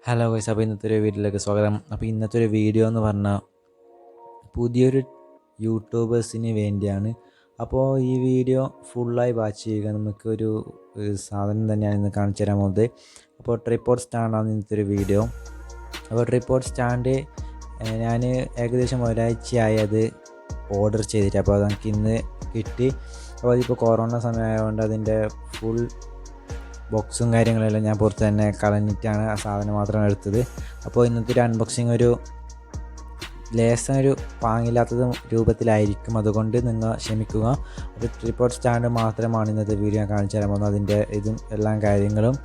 Hello guys, അപ്പോൾ ഇന്നത്തെ ഒരു വീഡിയോയിലേക്ക് സ്വാഗതം. അപ്പോൾ ഇന്നത്തെ ഒരു വീഡിയോ എന്ന് പറഞ്ഞാൽ പുതിയൊരു യൂട്യൂബേഴ്സിന് വേണ്ടിയാണ്. അപ്പോൾ ഈ വീഡിയോ ഫുള്ളായി വാച്ച് ചെയ്യുക. നമുക്കൊരു സാധനം തന്നെയാണ് ഇന്ന് കാണിച്ചു തരാൻ പോകുന്നത്. അപ്പോൾ ട്രിപ്പോഡ് സ്റ്റാൻഡാണ് ഇന്നത്തെ ഒരു വീഡിയോ. അപ്പോൾ ട്രിപ്പോഡ് സ്റ്റാൻഡ് ഞാൻ ഏകദേശം ഒരാഴ്ചയായി അത് ഓർഡർ ചെയ്തിട്ട്. അപ്പോൾ നമുക്ക് ഇന്ന് കിട്ടി. അപ്പോൾ അതിപ്പോൾ കൊറോണ സമയമായതുകൊണ്ട് അതിൻ്റെ ഫുൾ ബോക്സും കാര്യങ്ങളെല്ലാം ഞാൻ പുറത്ത് തന്നെ കളഞ്ഞിട്ടാണ് ആ സാധനം മാത്രം എടുത്തത്. അപ്പോൾ ഇന്നത്തെ ഒരു അൺബോക്സിങ് ഒരു ലേശം പാങ്ങില്ലാത്തത് രൂപത്തിലായിരിക്കും, അതുകൊണ്ട് നിങ്ങൾ ക്ഷമിക്കുക. ഒരു ട്രിപ്പോഡ് സ്റ്റാൻഡ് മാത്രമാണ് ഇന്നത്തെ വീഡിയോ ഞാൻ കാണിച്ചു തരാൻ പോകുന്നത്, അതിൻ്റെ ഇതും എല്ലാം കാര്യങ്ങളും.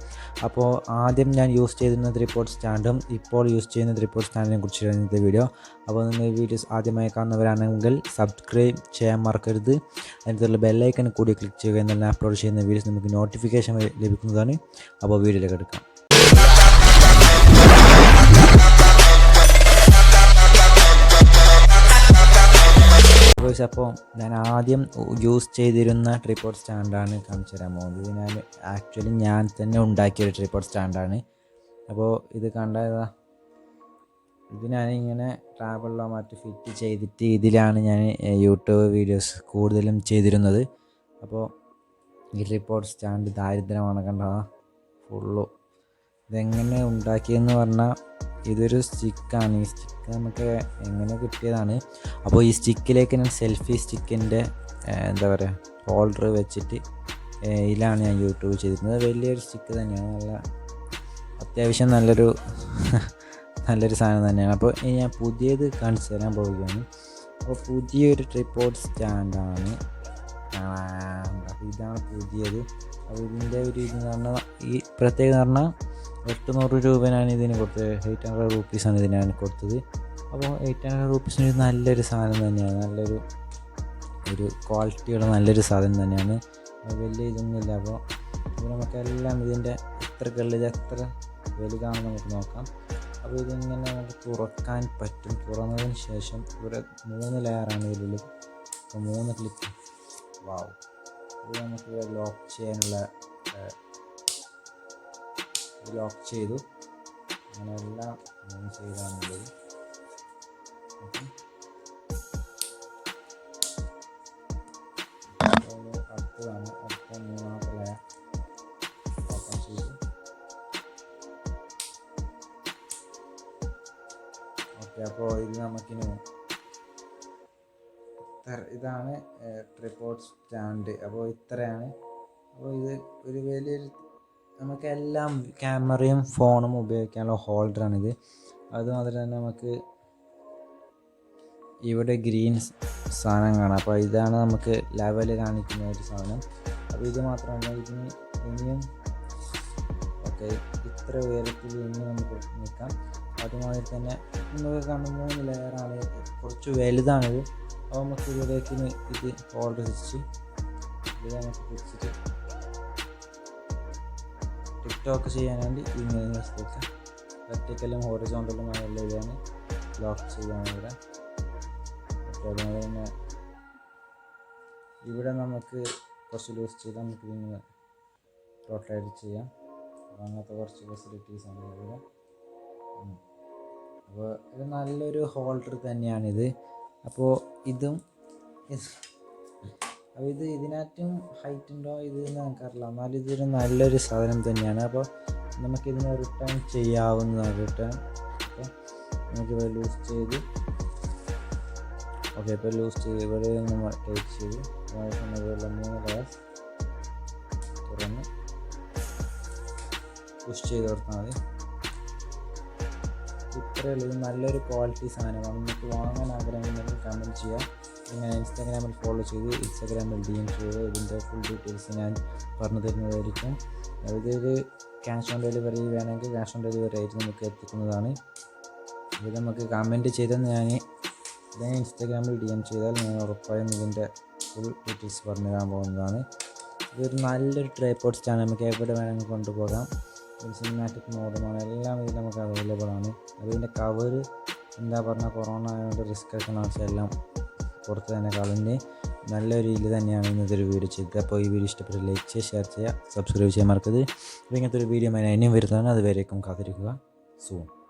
അപ്പോൾ ആദ്യം ഞാൻ യൂസ് ചെയ്തിരുന്ന ട്രിപ്പോഡ് സ്റ്റാൻഡും ഇപ്പോൾ യൂസ് ചെയ്യുന്ന ട്രിപ്പോഡ് സ്റ്റാൻഡിനെ കുറിച്ചാണ് ഇന്നത്തെ വീഡിയോ. അപ്പോൾ നിങ്ങൾ വീഡിയോസ് ആദ്യമായി കാണുന്നവരാണെങ്കിൽ സബ്സ്ക്രൈബ് ചെയ്യാൻ മറക്കരുത്. അതിനുള്ള ബെല്ലൈക്കൺ കൂടി ക്ലിക്ക് ചെയ്യുക, എന്നാൽ അപ്ലോഡ് ചെയ്യുന്ന വീഡിയോസ് നമുക്ക് നോട്ടിഫിക്കേഷൻ ലഭിക്കുന്നതാണ്. അപ്പോൾ വീഡിയോയിലേക്ക് എടുക്കാം. അപ്പോൾ ഞാൻ ആദ്യം യൂസ് ചെയ്തിരുന്ന ട്രിപ്പോഡ് സ്റ്റാൻഡാണ് കാണിച്ചു തരാൻ പോകുന്നത്. ഞാൻ തന്നെ ഉണ്ടാക്കിയൊരു ട്രിപ്പോഡ് സ്റ്റാൻഡാണ്. അപ്പോൾ ഇത് കണ്ടതാ, ഇത് ഞാനിങ്ങനെ ട്രാവലിലോ മറ്റ് ഫിറ്റ് ചെയ്തിട്ട് ഇതിലാണ് ഞാൻ യൂട്യൂബ് വീഡിയോസ് കൂടുതലും ചെയ്തിരുന്നത്. അപ്പോൾ ഈ ട്രിപ്പോഡ് സ്റ്റാൻഡ് ദാരിദ്ര്യമാണ്, കണ്ടതാ ഫുള്ളു. ഇതെങ്ങനെ ഉണ്ടാക്കിയെന്ന് പറഞ്ഞാൽ ഇതൊരു സ്റ്റിക്കാണ്. ഈ സ്റ്റിക്ക് നമുക്ക് എങ്ങനെ കിട്ടിയതാണ്. അപ്പോൾ ഈ സ്റ്റിക്കിലേക്ക് ഞാൻ സെൽഫി സ്റ്റിക്കിൻ്റെ എന്താ പറയുക ഹോൾഡർ വെച്ചിട്ട് ഇതിലാണ് ഞാൻ യൂട്യൂബ് ചെയ്തിരുന്നത്. വലിയൊരു സ്റ്റിക്ക് തന്നെയാണ്, അത്യാവശ്യം നല്ലൊരു സാധനം തന്നെയാണ്. അപ്പോൾ ഞാൻ പുതിയത് കാണിച്ചു തരാൻ പോവുകയാണ്. അപ്പോൾ പുതിയൊരു ട്രിപ്പോഡ് സ്റ്റാൻഡാണ്. അപ്പോൾ ഇതാണ് പുതിയത്. അപ്പോൾ ഇതിൻ്റെ ഒരു ഇതെന്ന് പറഞ്ഞാൽ ഈ പ്രത്യേകത എന്ന് പറഞ്ഞാൽ 800 രൂപയാണ് ഇതിന് കൊടുത്തത്. 800 റുപ്പീസാണ് ഇതിന് ഞാൻ കൊടുത്തത്. അപ്പോൾ 800 റുപ്പീസിന് നല്ലൊരു സാധനം തന്നെയാണ്, നല്ലൊരു ക്വാളിറ്റിയുള്ള നല്ലൊരു സാധനം തന്നെയാണ്. വലിയ ഇതൊന്നുമില്ല. അപ്പോൾ നമുക്കെല്ലാം ഇതിൻ്റെ എത്ര വലുതാണെന്ന് നമുക്ക് നോക്കാം. അപ്പോൾ ഇതിങ്ങനെ നമുക്ക് തുറക്കാൻ പറ്റും. തുറന്നതിന് ശേഷം ഇവിടെ 3 ലെയറാണ് ഇതിലുള്ളത്. അപ്പോൾ 3 ക്ലിക്ക് വാവ്. ഇത് നമുക്കിവിടെ ലോക്ക് ചെയ്യാനുള്ള ലോക്ക് ചെയ്തു. അങ്ങനെ എല്ലാം ചെയ്താണുള്ളത്. അടുത്തതാണ് അടുത്ത 3ാമത്തെ ലെയർ ഓപ്പൺ ചെയ്തു. ഓക്കെ, അപ്പോൾ ഇത് നമുക്കിനി ഇതാണ് ട്രിപ്പോഡ് സ്റ്റാൻഡ്. അപ്പോൾ ഇത്രയാണ്. അപ്പോൾ ഇത് ഒരു വലിയൊരു നമുക്ക് എല്ലാം ക്യാമറയും ഫോണും ഉപയോഗിക്കാനുള്ള ഹോൾഡറാണിത്. അതുമാതിരി തന്നെ നമുക്ക് ഇവിടെ ഗ്രീൻ സാധനം കാണാം. അപ്പോൾ ഇതാണ് നമുക്ക് ലെവല് കാണിക്കുന്ന ഒരു സാധനം. അപ്പോൾ ഇത് മാത്രമല്ല, ഇതിന് ഇനിയും ഓക്കെ ഇത്ര ഉയരത്തിൽ ഇനിയും നമുക്ക് നിൽക്കാം. അതുമാതിരി തന്നെ നമുക്ക് കാണുന്ന 3 ലെയറാണ്, കുറച്ച് വലുതാണിത്. അപ്പോൾ നമുക്ക് ഇവിടേക്ക് ഇത് ഹോൾഡർ വെച്ച് ഇത് നമുക്ക് പിടിച്ചിട്ട് ടിക്ടോക്ക് ചെയ്യാൻ വേണ്ടി ഇങ്ങനെ വെച്ചേക്കാം. വെർട്ടിക്കലും ഹോറിസോണ്ടലും ആയുള്ള ഇതാണ് ലോക്ക് ചെയ്യാൻ ഇവിടെ. അതുപോലെ തന്നെ ഇവിടെ നമുക്ക് കുറച്ച് ലൂസ് ചെയ്താൽ നമുക്ക് ഇങ്ങനെ റൊട്ടേറ്റ് ചെയ്യാം. അപ്പോൾ അങ്ങനത്തെ കുറച്ച് ഫെസിലിറ്റീസാണ് ഇവിടെ. അപ്പോൾ ഇത് നല്ലൊരു ഹോൾഡർ തന്നെയാണിത്. അപ്പോൾ ഇതിനകത്തും ഹൈറ്റ് ഉണ്ടോ ഇത് നമുക്കറിയില്ല, എന്നാലും ഇതൊരു നല്ലൊരു സാധനം തന്നെയാണ്. അപ്പോൾ നമുക്കിതിനെ റിട്ടേൺ ചെയ്യാവുന്നതാണ്. റിട്ടേൺ ഓക്കെ, നമുക്കിവിടെ ലൂസ് ചെയ്ത് ഓക്കെ ഇപ്പോൾ ലൂസ് ചെയ്ത് ഇവിടെ നമ്മൾ ടൈറ്റ് ചെയ്ത് ഇവിടെയുള്ള 3 ലെയർസ് തുറന്ന് പുഷ് ചെയ്ത് കൊടുത്താൽ മതി. ഇത്രയുള്ളൂ. ഇത് നല്ലൊരു ക്വാളിറ്റി സാധനമാണ്. നിങ്ങൾക്ക് വാങ്ങാൻ ആഗ്രഹമുണ്ടെങ്കിൽ കമൻറ്റ് ചെയ്യാം. ഞാൻ ഇൻസ്റ്റാഗ്രാമിൽ ഫോളോ ചെയ്ത് ഇൻസ്റ്റാഗ്രാമിൽ DM ചെയ്ത് ഇതിൻ്റെ ഫുൾ ഡീറ്റെയിൽസ് ഞാൻ പറഞ്ഞു തരുന്നതായിരിക്കും. ഇതൊരു ക്യാഷ് ഓൺ ഡെലിവറി വേണമെങ്കിൽ ക്യാഷ് ഓൺ ഡെലിവറി ആയിട്ട് നമുക്ക് എത്തിക്കുന്നതാണ്. ഇത് നമുക്ക് കമൻറ്റ് ചെയ്തെന്ന് ഞാൻ ഇൻസ്റ്റാഗ്രാമിൽ DM ചെയ്താൽ ഞാൻ ഉറപ്പായും ഇതിൻ്റെ ഫുൾ ഡീറ്റെയിൽസ് പറഞ്ഞു തരാൻ പോകുന്നതാണ്. ഇതൊരു നല്ലൊരു ട്രൈപോഡ് സ്റ്റാൻഡ്, നമുക്ക് എവിടെ വേണമെങ്കിൽ കൊണ്ടുപോകാം. സിനിമാറ്റിക് മോഡുമാണ്, എല്ലാം ഇതിൽ നമുക്ക് അവൈലബിൾ ആണ്. അതിൻ്റെ കവർ എന്താ പറഞ്ഞാൽ കൊറോണ ആയതുകൊണ്ട് റിസ്ക് എടുക്കുന്ന ആവശ്യമെല്ലാം പുറത്ത് തന്നെ കളഞ്ഞ് നല്ലൊരു രീതിയിൽ തന്നെയാണ് ഇന്നത്തെ ഒരു വീഡിയോ ചെയ്തത്. അപ്പോൾ ഈ വീഡിയോ ഇഷ്ടപ്പെട്ട് ലൈക്ക് ചെയ്യുക, ഷെയർ ചെയ്യുക, സബ്സ്ക്രൈബ് ചെയ്യാൻ മറക്കരുത്. അപ്പോൾ ഇങ്ങനത്തെ ഒരു വീഡിയോ ഇനിയും വരുന്നതാണ്. അതുവരേക്കും കാത്തിരിക്കുക. soon.